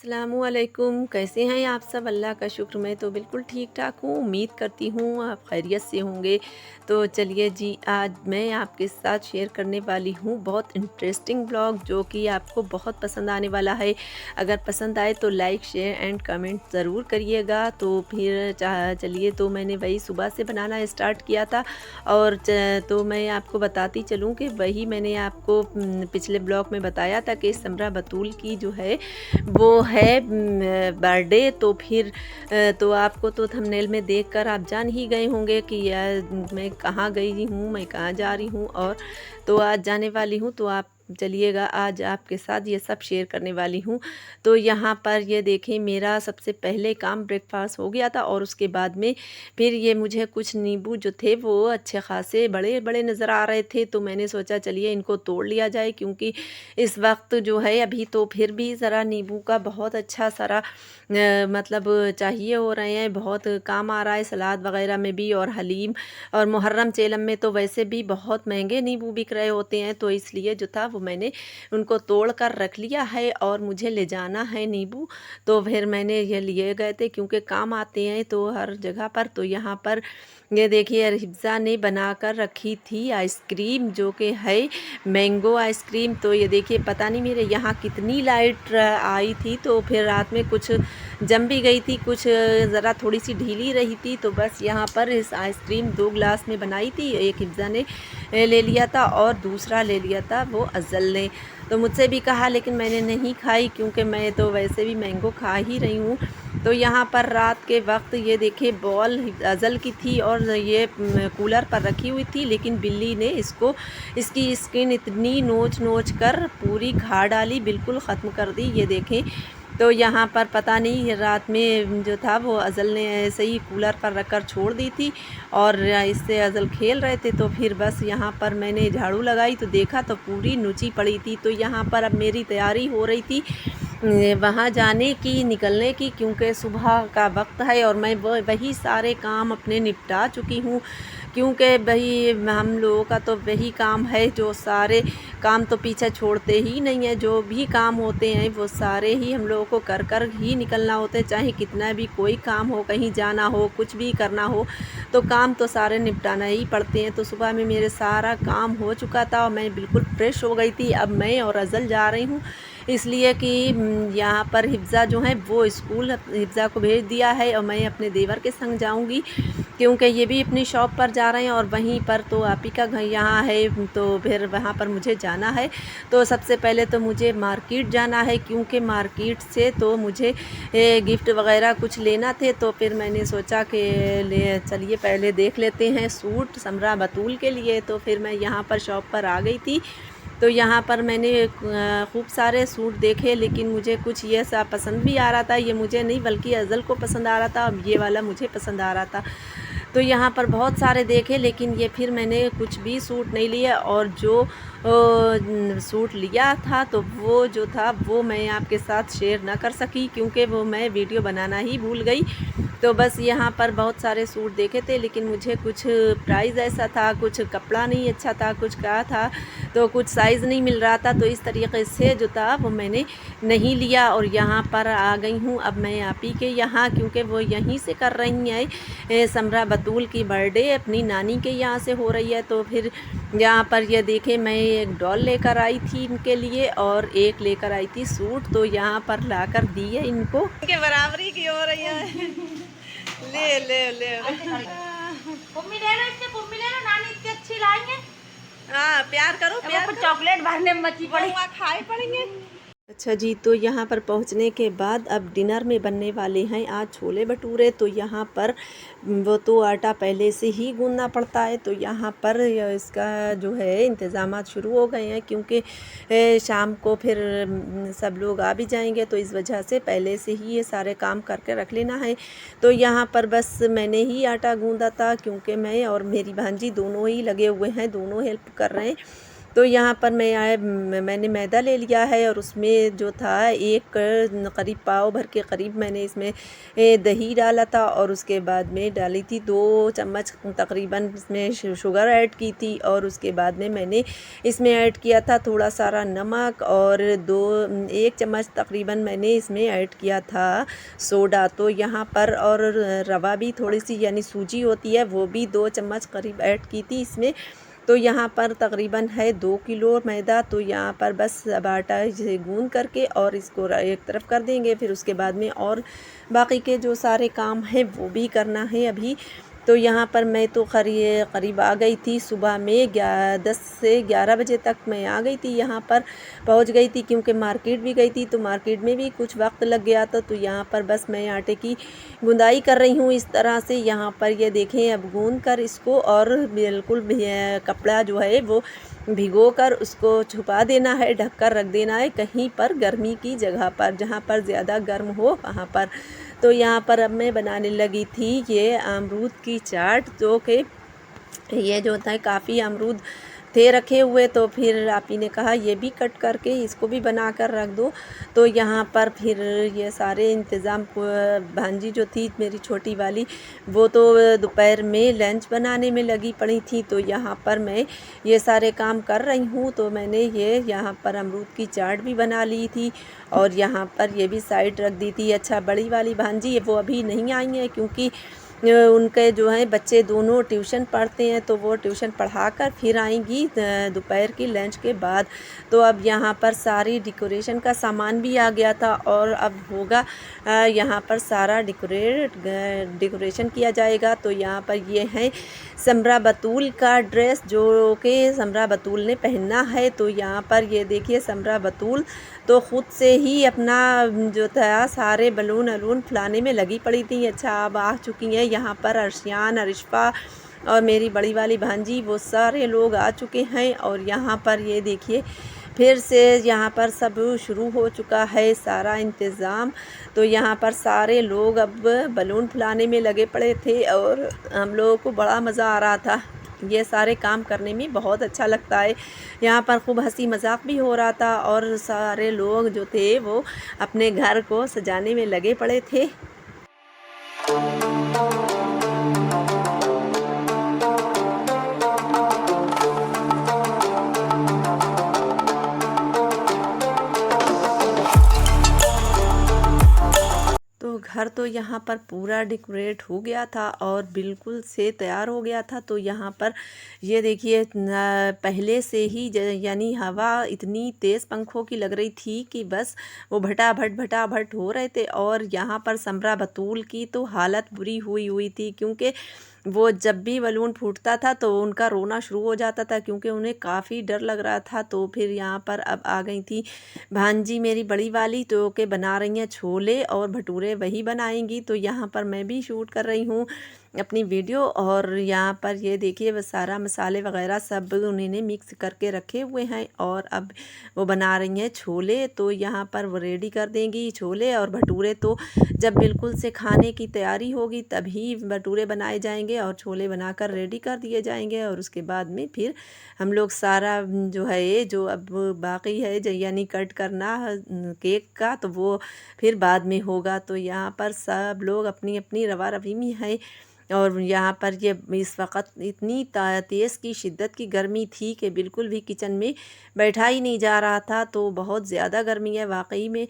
अस्सलामुअलैकुम, कैसे हैं आप सब? अल्लाह का शुक्र, मैं तो बिल्कुल ठीक-ठाक हूँ। उम्मीद करती हूँ आप खैरियत से होंगे। तो चलिए जी, आज मैं आपके साथ शेयर करने वाली हूँ बहुत इंटरेस्टिंग व्लॉग, जो कि आपको बहुत पसंद आने वाला है। अगर पसंद आए तो लाइक, शेयर एंड कमेंट ज़रूर करिएगा। तो फिर चलिए, तो मैंने वही सुबह से बनाना स्टार्ट किया था और तो मैं आपको बताती चलूँ कि वही मैंने आपको पिछले ब्लॉग में बताया था कि समरा बतूल की जो है वो है बर्थडे। तो फिर तो आपको तो थंबनेल में देखकर आप जान ही गए होंगे कि मैं कहाँ गई हूँ, मैं कहाँ जा रही हूँ और तो आज जाने वाली हूँ। तो आप चलिएगा, आज आपके साथ ये सब शेयर करने वाली हूँ। तो यहाँ पर ये देखें, मेरा सबसे पहले काम ब्रेकफास्ट हो गया था और उसके बाद में फिर ये मुझे कुछ नींबू जो थे वो अच्छे खासे बड़े बड़े नज़र आ रहे थे। तो मैंने सोचा चलिए इनको तोड़ लिया जाए, क्योंकि इस वक्त जो है अभी तो फिर भी ज़रा नींबू का बहुत अच्छा सारा मतलब चाहिए हो रहे हैं, बहुत काम आ रहा है सलाद वगैरह में भी और हलीम और मुहर्रम चेलम में तो वैसे भी बहुत महंगे नींबू बिक रहे होते हैं। तो इसलिए जो था वो मैंने उनको तोड़ कर रख लिया है और मुझे ले जाना है नींबू। तो फिर मैंने ये लिए गए थे, क्योंकि काम आते हैं तो हर जगह पर। तो यहाँ पर ये देखिए, हिफ्ज़ा ने बनाकर रखी थी आइसक्रीम, जो कि है मैंगो आइसक्रीम। तो ये देखिए, पता नहीं मेरे यहाँ कितनी लाइट आई थी, तो फिर रात में कुछ जम भी गई थी, कुछ ज़रा थोड़ी सी ढीली रही थी। तो बस यहाँ पर इस आइसक्रीम 2 ग्लास में बनाई थी। एक हिफ्ज़ा ने ले लिया था और दूसरा ले लिया था वो अज़ल ने। तो मुझसे भी कहा, लेकिन मैंने नहीं खाई, क्योंकि मैं तो वैसे भी मैंगो खा ही रही हूँ। तो यहाँ पर रात के वक्त ये देखिए, बॉल अज़ल की थी और ये कूलर पर रखी हुई थी, लेकिन बिल्ली ने इसकी स्किन इतनी नोच नोच कर पूरी खा डाली, बिल्कुल ख़त्म कर दी। ये देखें, तो यहाँ पर पता नहीं रात में जो था वो अज़ल ने ऐसे ही कूलर पर रख कर छोड़ दी थी और इससे अज़ल खेल रहे थे। तो फिर बस यहाँ पर मैंने झाड़ू लगाई तो देखा तो पूरी नुची पड़ी थी। तो यहाँ पर अब मेरी तैयारी हो रही थी वहाँ जाने की, निकलने की, क्योंकि सुबह का वक्त है और मैं वही सारे काम अपने निपटा चुकी हूँ। क्योंकि भाई हम लोगों का तो वही काम है, जो सारे काम तो पीछे छोड़ते ही नहीं है। जो भी काम होते हैं वो सारे ही हम लोगों को कर कर ही निकलना होता है, चाहे कितना भी कोई काम हो, कहीं जाना हो, कुछ भी करना हो, तो काम तो सारे निपटाना ही पड़ते हैं। तो सुबह में मेरे सारा काम हो चुका था और मैं बिल्कुल फ्रेश हो गई थी। अब मैं और अज़ल जा रही हूँ, इसलिए कि यहाँ पर हिफ्ज़ा जो है वो स्कूल हिफ्ज़ा को भेज दिया है और मैं अपने देवर के संग जाऊँगी, क्योंकि ये भी अपनी शॉप पर जा रहे हैं और वहीं पर तो आप ही का घर यहाँ है, तो फिर वहाँ पर मुझे जाना है। तो सबसे पहले तो मुझे मार्केट जाना है, क्योंकि मार्केट से तो मुझे गिफ्ट वगैरह कुछ लेना थे। तो फिर मैंने सोचा कि ले चलिए पहले देख लेते हैं सूट समरा बतूल के लिए। तो फिर मैं यहाँ पर शॉप पर आ गई थी। तो यहाँ पर मैंने खूब सारे सूट देखे, लेकिन मुझे कुछ ये सा पसंद भी आ रहा था, ये मुझे नहीं बल्कि अज़ल को पसंद आ रहा था और ये वाला मुझे पसंद आ रहा था। तो यहाँ पर बहुत सारे देखे, लेकिन ये फिर मैंने कुछ भी सूट नहीं लिया और जो सूट लिया था तो वो जो था वो मैं आपके साथ शेयर ना कर सकी, क्योंकि वो मैं वीडियो बनाना ही भूल गई। तो बस यहाँ पर बहुत सारे सूट देखे थे, लेकिन मुझे कुछ प्राइस ऐसा था, कुछ कपड़ा नहीं अच्छा था, कुछ क्या था, तो कुछ साइज़ नहीं मिल रहा था। तो इस तरीके से जो था वो मैंने नहीं लिया और यहाँ पर आ गई हूँ अब मैं आप ही के यहाँ, क्योंकि वो यहीं से कर रही हैं समरा बतूल की बर्थडे अपनी नानी के यहाँ से हो रही है। तो फिर यहाँ पर ये देखें, मैं एक डॉल लेकर आई थी इनके लिए और एक लेकर आई थी सूट। तो यहाँ पर लाकर दी है इनको, इनके बराबरी की हो रही है। ले ले ले मम्मी ले लो, इससे मम्मी ले लो, नानी इतनी अच्छी लाएंगे। हाँ, प्यार करो, प्यार करो। चॉकलेट भरने में मची पड़ी। खाए पड़ेंगे। अच्छा जी, तो यहाँ पर पहुँचने के बाद अब डिनर में बनने वाले हैं आज छोले भटूरे। तो यहाँ पर वो तो आटा पहले से ही गूंदना पड़ता है, तो यहाँ पर इसका जो है इंतज़ामात शुरू हो गए हैं, क्योंकि शाम को फिर सब लोग आ भी जाएंगे, तो इस वजह से पहले से ही ये सारे काम करके रख लेना है। तो यहाँ पर बस मैंने ही आटा गूंदा था, क्योंकि मैं और मेरी भांजी दोनों ही लगे हुए हैं, दोनों हेल्प कर रहे हैं। तो यहाँ पर मैंने मैदा ले लिया है और उसमें जो था एक करीब पाव भर के करीब मैंने इसमें दही डाला था और उसके बाद में डाली थी 2 चम्मच तकरीबन इसमें शुगर ऐड की थी और उसके बाद में मैंने इसमें ऐड किया था थोड़ा सारा नमक और 1 चम्मच तकरीबन मैंने इसमें ऐड किया था सोडा। तो यहाँ पर और रवा भी थोड़ी सी यानी सूजी होती है वो भी 2 चम्मच करीब ऐड की थी इसमें। तो यहाँ पर तकरीबन है 2 किलो मैदा। तो यहाँ पर बस अब आटा इसे गूंद करके और इसको एक तरफ कर देंगे, फिर उसके बाद में और बाकी के जो सारे काम हैं वो भी करना है अभी। तो यहाँ पर मैं तो करीब आ गई थी सुबह में 10 से 11 बजे तक मैं आ गई थी, यहाँ पर पहुँच गई थी क्योंकि मार्केट भी गई थी तो मार्केट में भी कुछ वक्त लग गया था। तो यहाँ पर बस मैं आटे की गुंदाई कर रही हूँ इस तरह से। यहाँ पर ये देखें अब गूंद कर इसको और बिल्कुल कपड़ा जो है वो भिगो कर उसको छुपा देना है, ढक कर रख देना है कहीं पर गर्मी की जगह पर, जहाँ पर ज़्यादा गर्म हो वहाँ पर। तो यहाँ पर अब मैं बनाने लगी थी ये अमरूद की चाट, जो कि ये जो था काफ़ी अमरूद थे रखे हुए। तो फिर आप ही ने कहा ये भी कट करके इसको भी बना कर रख दो। तो यहाँ पर फिर ये सारे इंतज़ाम भांजी जो थी मेरी छोटी वाली वो तो दोपहर में लंच बनाने में लगी पड़ी थी। तो यहाँ पर मैं ये सारे काम कर रही हूँ। तो मैंने ये यहाँ पर अमरूद की चाट भी बना ली थी और यहाँ पर ये भी साइड रख दी थी। अच्छा, बड़ी वाली भांजी वो अभी नहीं आई है क्योंकि उनके जो हैं बच्चे दोनों ट्यूशन पढ़ते हैं, तो वो ट्यूशन पढ़ा कर फिर आएंगी दोपहर की लंच के बाद। तो अब यहाँ पर सारी डेकोरेशन का सामान भी आ गया था और अब होगा यहाँ पर सारा डेकोरेशन किया जाएगा। तो यहाँ पर ये है समरा बतूल का ड्रेस जो कि समरा बतूल ने पहनना है। तो यहाँ पर ये देखिए समरा बतूल तो ख़ुद से ही अपना जो था सारे बलून अलून फुलाने में लगी पड़ी थी। अच्छा, अब आ चुकी हैं यहाँ पर अर्शियान, अरिशफ़ा और मेरी बड़ी वाली भांजी, वो सारे लोग आ चुके हैं। और यहाँ पर ये देखिए फिर से यहाँ पर सब शुरू हो चुका है सारा इंतज़ाम। तो यहाँ पर सारे लोग अब बलून फुलाने में लगे पड़े थे और हम लोगों को बड़ा मज़ा आ रहा था। ये सारे काम करने में बहुत अच्छा लगता है। यहाँ पर खूब हंसी मजाक भी हो रहा था और सारे लोग जो थे वो अपने घर को सजाने में लगे पड़े थे। तो घर तो यहाँ पर पूरा डेकोरेट हो गया था और बिल्कुल से तैयार हो गया था। तो यहाँ पर ये देखिए पहले से ही यानी हवा इतनी तेज़ पंखों की लग रही थी कि बस वो भटाभट हो रहे थे। और यहाँ पर समरा बतूल की तो हालत बुरी हुई थी क्योंकि वो जब भी बलून फूटता था तो उनका रोना शुरू हो जाता था क्योंकि उन्हें काफ़ी डर लग रहा था। तो फिर यहाँ पर अब आ गई थी भांजी मेरी बड़ी वाली, तो के बना रही हैं छोले और भटूरे, वही बनाएंगी। तो यहाँ पर मैं भी शूट कर रही हूँ अपनी वीडियो। और यहाँ पर ये देखिए वो सारा मसाले वगैरह सब उन्होंने मिक्स करके रखे हुए हैं और अब वो बना रही हैं छोले। तो यहाँ पर वो रेडी कर देंगी छोले और भटूरे। तो जब बिल्कुल से खाने की तैयारी होगी तभी भटूरे बनाए जाएंगे और छोले बनाकर रेडी कर दिए जाएंगे। और उसके बाद में फिर हम लोग सारा जो है ये जो अब बाकी है यानी कट करना केक का, तो वो फिर बाद में होगा। तो यहाँ पर सब लोग अपनी अपनी रवा रवी में है। और यहाँ पर ये इस वक्त इतनी तेज़ की शिद्दत की गर्मी थी कि बिल्कुल भी किचन में बैठा ही नहीं जा रहा था। तो बहुत ज़्यादा गर्मी है वाकई में।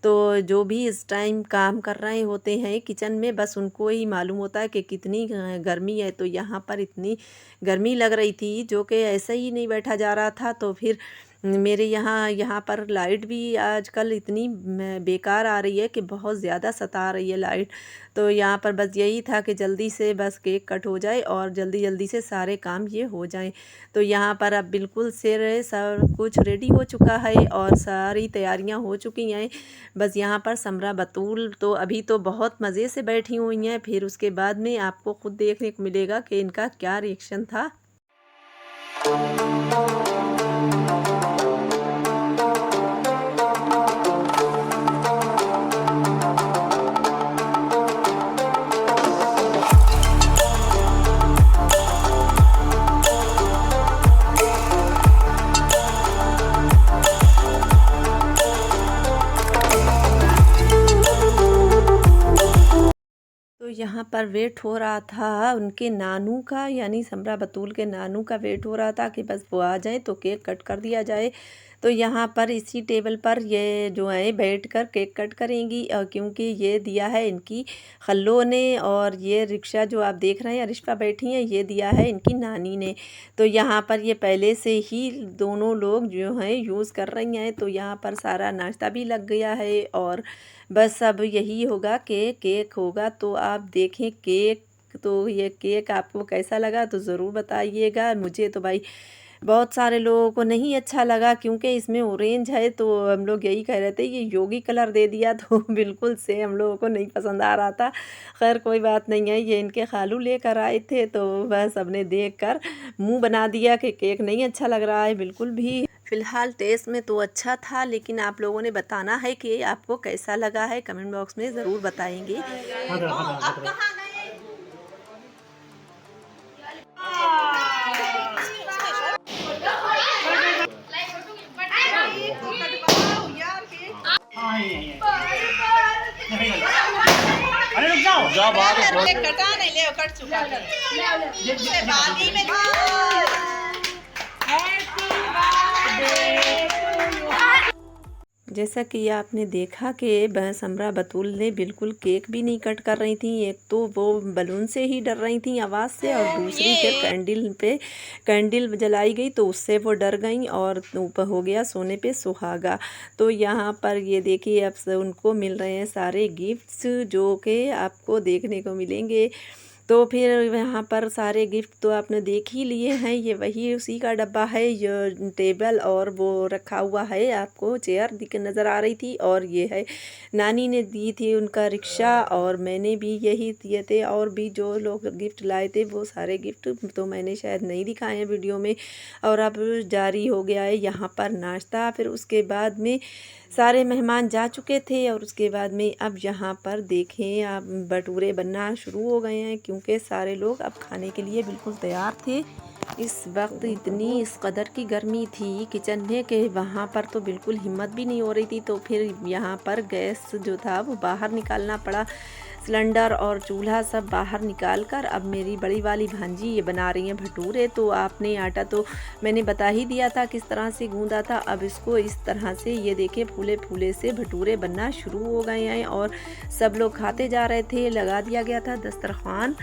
तो जो भी इस टाइम काम कर रहे होते हैं किचन में बस उनको ही मालूम होता है कि कितनी गर्मी है। तो यहाँ पर इतनी गर्मी लग रही थी जो कि ऐसे ही नहीं बैठा जा रहा था। तो फिर मेरे यहाँ पर लाइट भी आजकल इतनी बेकार आ रही है कि बहुत ज़्यादा सता रही है लाइट। तो यहाँ पर बस यही था कि जल्दी से बस केक कट हो जाए और जल्दी से सारे काम ये हो जाएं। तो यहाँ पर अब बिल्कुल से सब कुछ रेडी हो चुका है और सारी तैयारियां हो चुकी हैं। बस यहाँ पर समरा बतूल तो अभी तो बहुत मज़े से बैठी हुई हैं। फिर उसके बाद में आपको खुद देखने को मिलेगा कि इनका क्या रिएक्शन था। तो यहाँ पर वेट हो रहा था उनके नानू का, यानी समरा बतूल के नानू का वेट हो रहा था कि बस वो आ जाए तो केक कट कर दिया जाए। तो यहाँ पर इसी टेबल पर ये जो है बैठकर केक कट करेंगी, और क्योंकि ये दिया है इनकी खल्लो ने, और ये रिक्शा जो आप देख रहे हैं रिश्पा बैठी हैं ये दिया है इनकी नानी ने। तो यहाँ पर ये पहले से ही दोनों लोग जो हैं यूज़ कर रही हैं। तो यहाँ पर सारा नाश्ता भी लग गया है, और बस अब यही होगा कि केक होगा। तो आप देखें केक, तो ये केक आपको कैसा लगा तो ज़रूर बताइएगा। मुझे तो भाई बहुत सारे लोगों को नहीं अच्छा लगा, क्योंकि इसमें ऑरेंज है, तो हम लोग यही कह रहे थे ये योगी कलर दे दिया तो बिल्कुल से हम लोगों को नहीं पसंद आ रहा था। खैर कोई बात नहीं है, ये इनके खालू लेकर आए थे तो बस सबने देखकर मुंह बना दिया कि केक नहीं अच्छा लग रहा है बिल्कुल भी। फ़िलहाल टेस्ट में तो अच्छा था, लेकिन आप लोगों ने बताना है कि आपको कैसा लगा है, कमेंट बॉक्स में ज़रूर बताएंगे। अब कहाँ गए? अरे रुक जाओ जाओ बाहर कटा नहीं ले कट चुका है बादी में जैसा कि आपने देखा कि समरा बतूल ने बिल्कुल केक भी नहीं कट कर रही थी। एक तो वो बलून से ही डर रही थी आवाज़ से, और दूसरी फिर कैंडल जलाई गई तो उससे वो डर गई, और ऊपर हो गया सोने पे सुहागा। तो यहाँ पर ये देखिए अब उनको मिल रहे हैं सारे गिफ्ट्स जो कि आपको देखने को मिलेंगे। तो फिर यहाँ पर सारे गिफ्ट तो आपने देख ही लिए हैं, ये वही उसी का डब्बा है, ये टेबल और वो रखा हुआ है, आपको चेयर दिख नज़र आ रही थी, और ये है नानी ने दी थी उनका रिक्शा, और मैंने भी यही दिए थे, और भी जो लोग गिफ्ट लाए थे वो सारे गिफ्ट तो मैंने शायद नहीं दिखाए हैं वीडियो में। और अब जारी हो गया है यहाँ पर नाश्ता। फिर उसके बाद में सारे मेहमान जा चुके थे, और उसके बाद में अब यहाँ पर देखें आप भटूरे बनना शुरू हो गए हैं, क्योंकि सारे लोग अब खाने के लिए बिल्कुल तैयार थे। इस वक्त इतनी इस कदर की गर्मी थी किचन में कि वहाँ पर तो बिल्कुल हिम्मत भी नहीं हो रही थी। तो फिर यहाँ पर गैस जो था वो बाहर निकालना पड़ा, सिलेंडर और चूल्हा सब बाहर निकाल कर अब मेरी बड़ी वाली भांजी ये बना रही हैं भटूरे। तो आपने आटा तो मैंने बता ही दिया था किस तरह से गूंदा था। अब इसको इस तरह से ये देखे फूले फूले से भटूरे बनना शुरू हो गए हैं, और सब लोग खाते जा रहे थे। लगा दिया गया था दस्तरखान।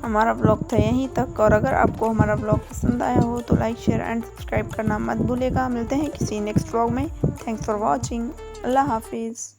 हमारा ब्लॉग था यहीं तक, और अगर आपको हमारा ब्लॉग पसंद आया हो तो लाइक शेयर एंड सब्सक्राइब करना मत भूलेगा। मिलते हैं किसी नेक्स्ट ब्लॉग में। Thanks for watching. अल्लाह हाफिज़।